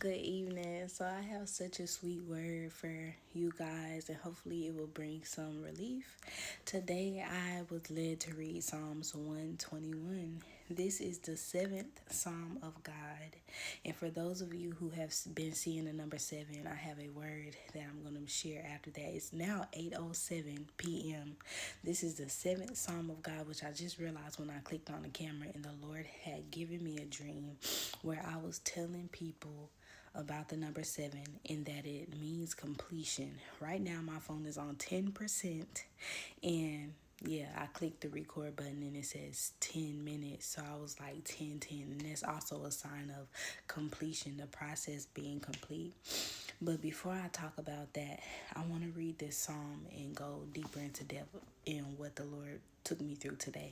Good evening. So I have such a sweet word for you guys, and hopefully it will bring some relief. Today I was led to read Psalms 121. This is the seventh Psalm of God. And for those of you who have been seeing the number 7, I have a word that I'm going to share after that. It's now 8:07 p.m. This is the seventh Psalm of God, which I just realized when I clicked on the camera, and the Lord had given me a dream where I was telling people about the number 7 and that it means completion. Right now, my phone is on 10%, and yeah, I clicked the record button and it says 10 minutes. So I was like 10:10, and that's also a sign of completion, the process being complete. But before I talk about that, I want to read this psalm and go deeper into depth in what the Lord took me through today.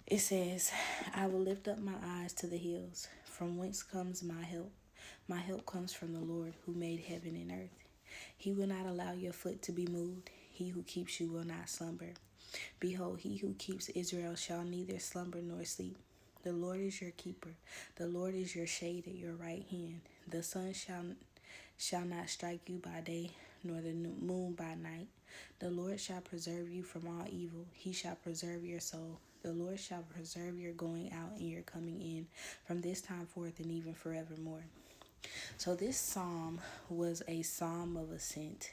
It says, I will lift up my eyes to the hills. From whence comes my help? My help comes from the Lord who made heaven and earth. He will not allow your foot to be moved. He who keeps you will not slumber. Behold, he who keeps Israel shall neither slumber nor sleep. The Lord is your keeper. The Lord is your shade at your right hand. The sun shall not strike you by day, nor the moon by night. The Lord shall preserve you from all evil. He shall preserve your soul. The Lord shall preserve your going out and your coming in from this time forth and even forevermore. So this psalm was a psalm of ascent.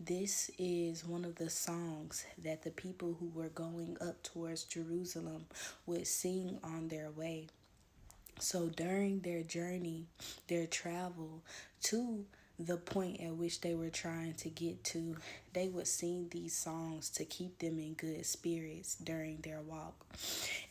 This is one of the songs that the people who were going up towards Jerusalem would sing on their way. So during their journey, their travel to the point at which they were trying to get to, they would sing these songs to keep them in good spirits during their walk.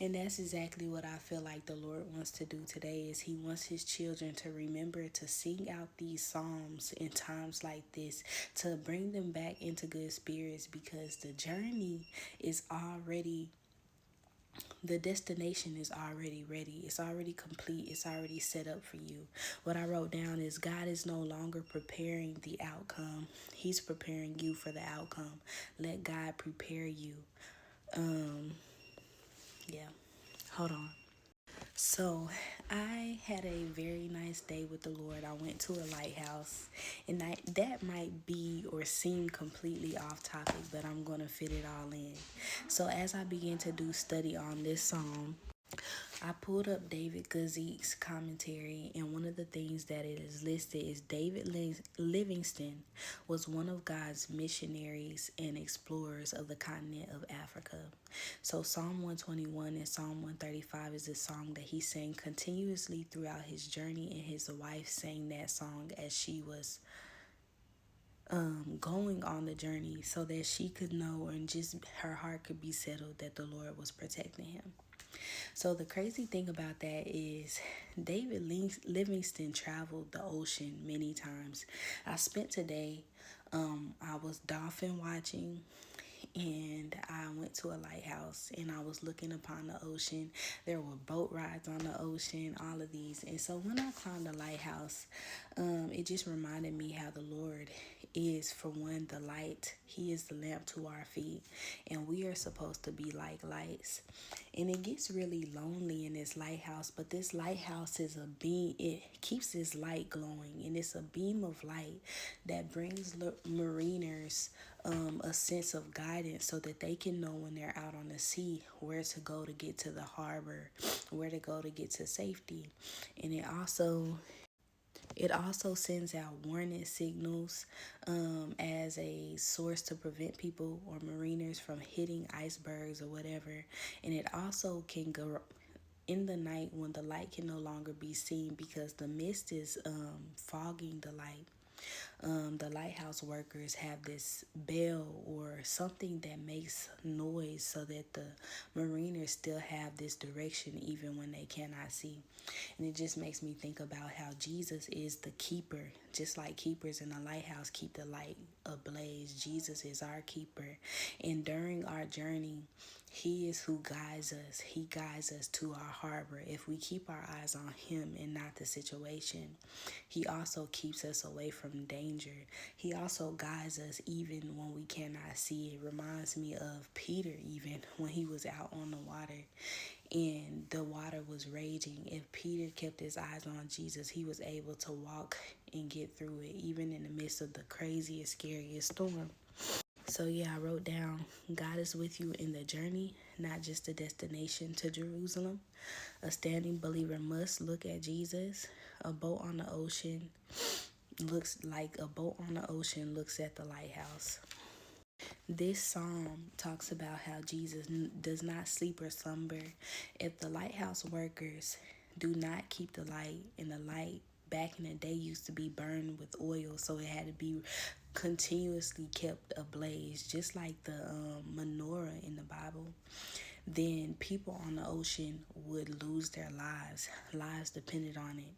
And that's exactly what I feel like the Lord wants to do today, is he wants his children to remember to sing out these psalms in times like this, to bring them back into good spirits, because the journey is already, the destination is already ready. It's already complete. It's already set up for you. What I wrote down is God is no longer preparing the outcome. He's preparing you for the outcome. Let God prepare you. Yeah. Hold on. So, I had a very nice day with the Lord. I went to a lighthouse, and that might be or seem completely off topic, but I'm going to fit it all in. So, as I began to do study on this psalm, I pulled up David Guzik's commentary, and one of the things that it is listed is David Livingston was one of God's missionaries and explorers of the continent of Africa. So Psalm 121 and Psalm 135 is a song that he sang continuously throughout his journey, and his wife sang that song as she was going on the journey, so that she could know and just her heart could be settled that the Lord was protecting him. So the crazy thing about that is David Livingston traveled the ocean many times. I spent today, I was dolphin watching, and I went to a lighthouse and I was looking upon the ocean. There were boat rides on the ocean, all of these. And so when I climbed the lighthouse, it just reminded me how the Lord is, for one, the light. He is the lamp to our feet, and we are supposed to be like lights. And it gets really lonely in this lighthouse, but this lighthouse is a beam. It keeps this light glowing, and it's a beam of light that brings mariners a sense of guidance, so that they can know when they're out on the sea where to go to get to the harbor, where to go to get to safety. And it also sends out warning signals as a source to prevent people or mariners from hitting icebergs or whatever. And it also can go in the night when the light can no longer be seen because the mist is fogging the light. The lighthouse workers have this bell or something that makes noise so that the mariners still have this direction even when they cannot see. And it just makes me think about how Jesus is the keeper. Just like keepers in a lighthouse keep the light ablaze, Jesus is our keeper. And during our journey, he is who guides us. He guides us to our harbor. If we keep our eyes on him and not the situation, he also keeps us away from danger danger. He also guides us even when we cannot see. It reminds me of Peter, even when he was out on the water and the water was raging. If Peter kept his eyes on Jesus, he was able to walk and get through it, even in the midst of the craziest, scariest storm. So yeah, I wrote down, God is with you in the journey, not just the destination to Jerusalem. A standing believer must look at Jesus. A boat on the ocean looks like a boat on the ocean looks at the lighthouse. This psalm talks about how Jesus does not sleep or slumber. If the lighthouse workers do not keep the light, and the light back in the day used to be burned with oil, so it had to be continuously kept ablaze, just like the menorah in the Bible, then people on the ocean would lose their lives. Lives depended on it.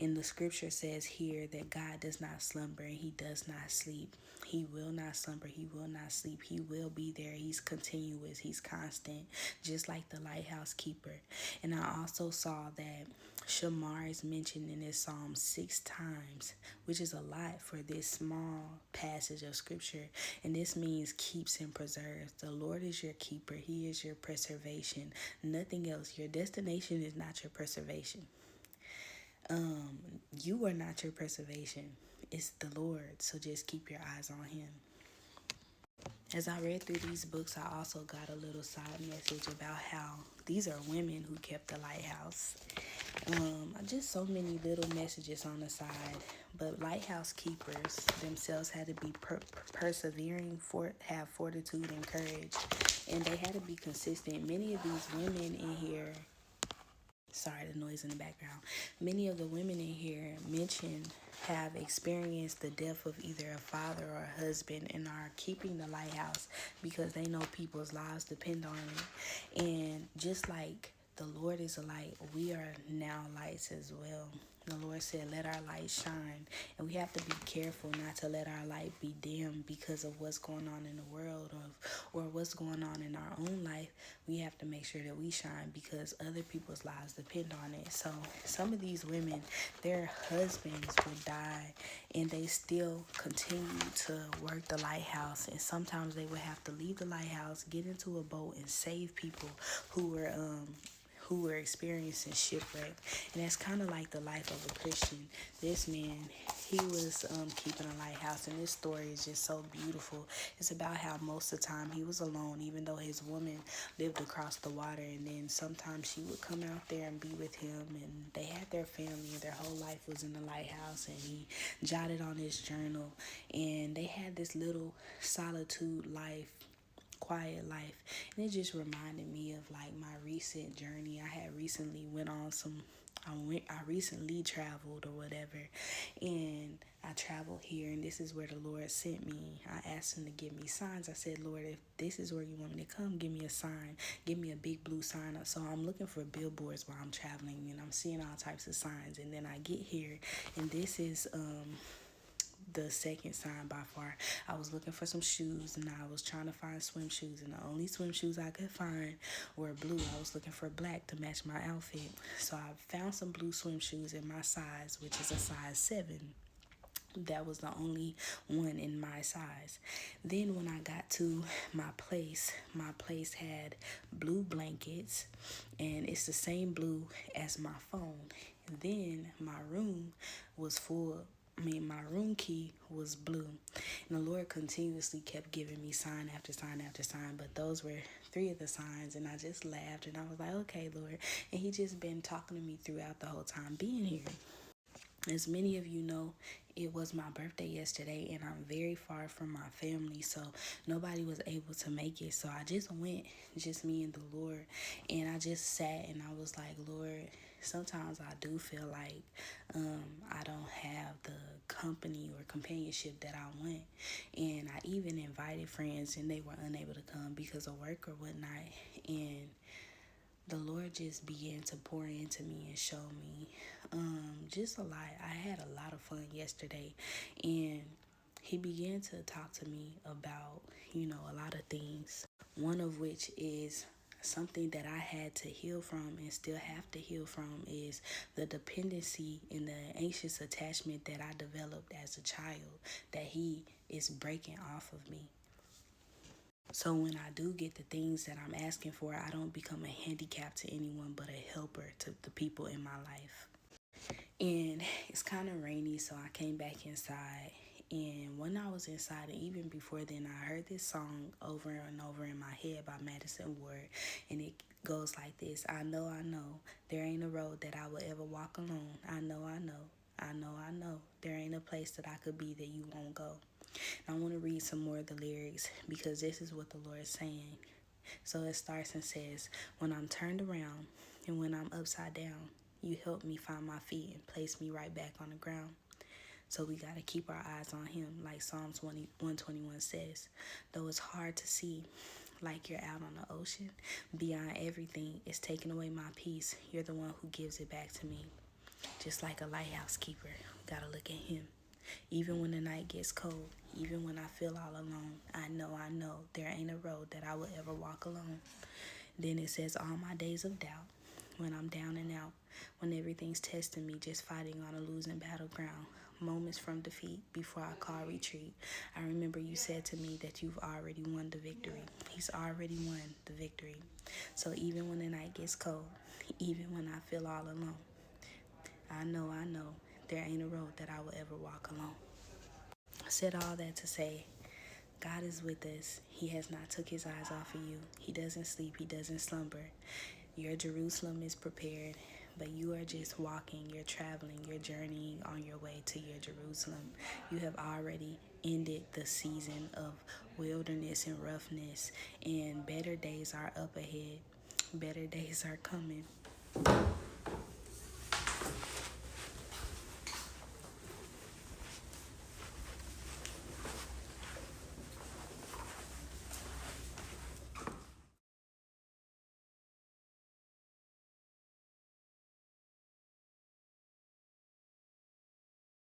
And the scripture says here that God does not slumber and he does not sleep. He will not slumber. He will not sleep. He will be there. He's continuous. He's constant, just like the lighthouse keeper. And I also saw that Shamar is mentioned in this psalm 6 times, which is a lot for this small passage of scripture. And this means keeps and preserves. The Lord is your keeper. He is your preservation. Nothing else. Your destination is not your preservation. You are not your preservation. It's the Lord. So just keep your eyes on him. As I read through these books, I also got a little side message about how these are women who kept the lighthouse. Just so many little messages on the side. But lighthouse keepers themselves had to be persevering, have fortitude and courage. And they had to be consistent. Many of these women in here, sorry, the noise in the background. Many of the women in here mentioned have experienced the death of either a father or a husband and are keeping the lighthouse because they know people's lives depend on it. And just like the Lord is a light, we are now lights as well. The Lord said, let our light shine. And we have to be careful not to let our light be dim because of what's going on in the world or what's going on in our own life. We have to make sure that we shine because other people's lives depend on it. So some of these women, their husbands would die and they still continue to work the lighthouse. And sometimes they would have to leave the lighthouse, get into a boat and save people who were experiencing shipwreck. And that's kind of like the life of a Christian. This man, he was keeping a lighthouse, and this story is just so beautiful. It's about how most of the time he was alone, even though his woman lived across the water, and then sometimes she would come out there and be with him, and they had their family, and their whole life was in the lighthouse, and he jotted on his journal, and they had this little solitude life, quiet life. And it just reminded me of like my recent journey. I had recently I recently traveled or whatever, and I traveled here, and this is where the Lord sent me. I asked him to give me signs. I said, Lord, if this is where you want me to come, give me a sign. Give me a big blue sign. So I'm looking for billboards while I'm traveling, and I'm seeing all types of signs. And then I get here, and this is the second sign by far. I was looking for some shoes, and I was trying to find swim shoes, and the only swim shoes I could find were blue. I was looking for black to match my outfit. So I found some blue swim shoes in my size, which is a size 7. That was the only one in my size. Then when I got to my place had blue blankets, and it's the same blue as my phone. And then my room was full. My room key was blue. And the Lord continuously kept giving me sign after sign after sign. But those were 3 of the signs. And I just laughed. And I was like, okay, Lord. And he just been talking to me throughout the whole time being here. As many of you know, it was my birthday yesterday, and I'm very far from my family, so nobody was able to make it. So I just went, just me and the Lord, and I just sat and I was like, Lord, sometimes I do feel like I don't have the company or companionship that I want. And I even invited friends, and they were unable to come because of work or whatnot. And the Lord just began to pour into me and show me just a lot. I had a lot of fun yesterday, and he began to talk to me about, a lot of things. One of which is something that I had to heal from and still have to heal from is the dependency and the anxious attachment that I developed as a child that he is breaking off of me. So when I do get the things that I'm asking for, I don't become a handicap to anyone but a helper to the people in my life. And it's kind of rainy, so I came back inside. And when I was inside, and even before then, I heard this song over and over in my head by Madison Ward. And it goes like this: I know, there ain't a road that I will ever walk alone. I know, there ain't a place that I could be that you won't go. And I want to read some more of the lyrics because this is what the Lord is saying. So it starts and says, when I'm turned around and when I'm upside down, you help me find my feet and place me right back on the ground. So we got to keep our eyes on him, like Psalms 121 says. Though it's hard to see, like you're out on the ocean, beyond everything, it's taking away my peace. You're the one who gives it back to me. Just like a lighthouse keeper, got to look at him. Even when the night gets cold, even when I feel all alone, I know, there ain't a road that I will ever walk alone. Then it says, all my days of doubt, when I'm down and out, when everything's testing me, just fighting on a losing battleground, moments from defeat before I call retreat. I remember you said to me that you've already won the victory. He's already won the victory. So even when the night gets cold, even when I feel all alone, I know, there ain't a road that I will ever walk alone. I said all that to say, God is with us. He has not took his eyes off of you. He doesn't sleep. He doesn't slumber. Your Jerusalem is prepared, but you are just walking. You're traveling. You're journeying on your way to your Jerusalem. You have already ended the season of wilderness and roughness, and better days are up ahead. Better days are coming.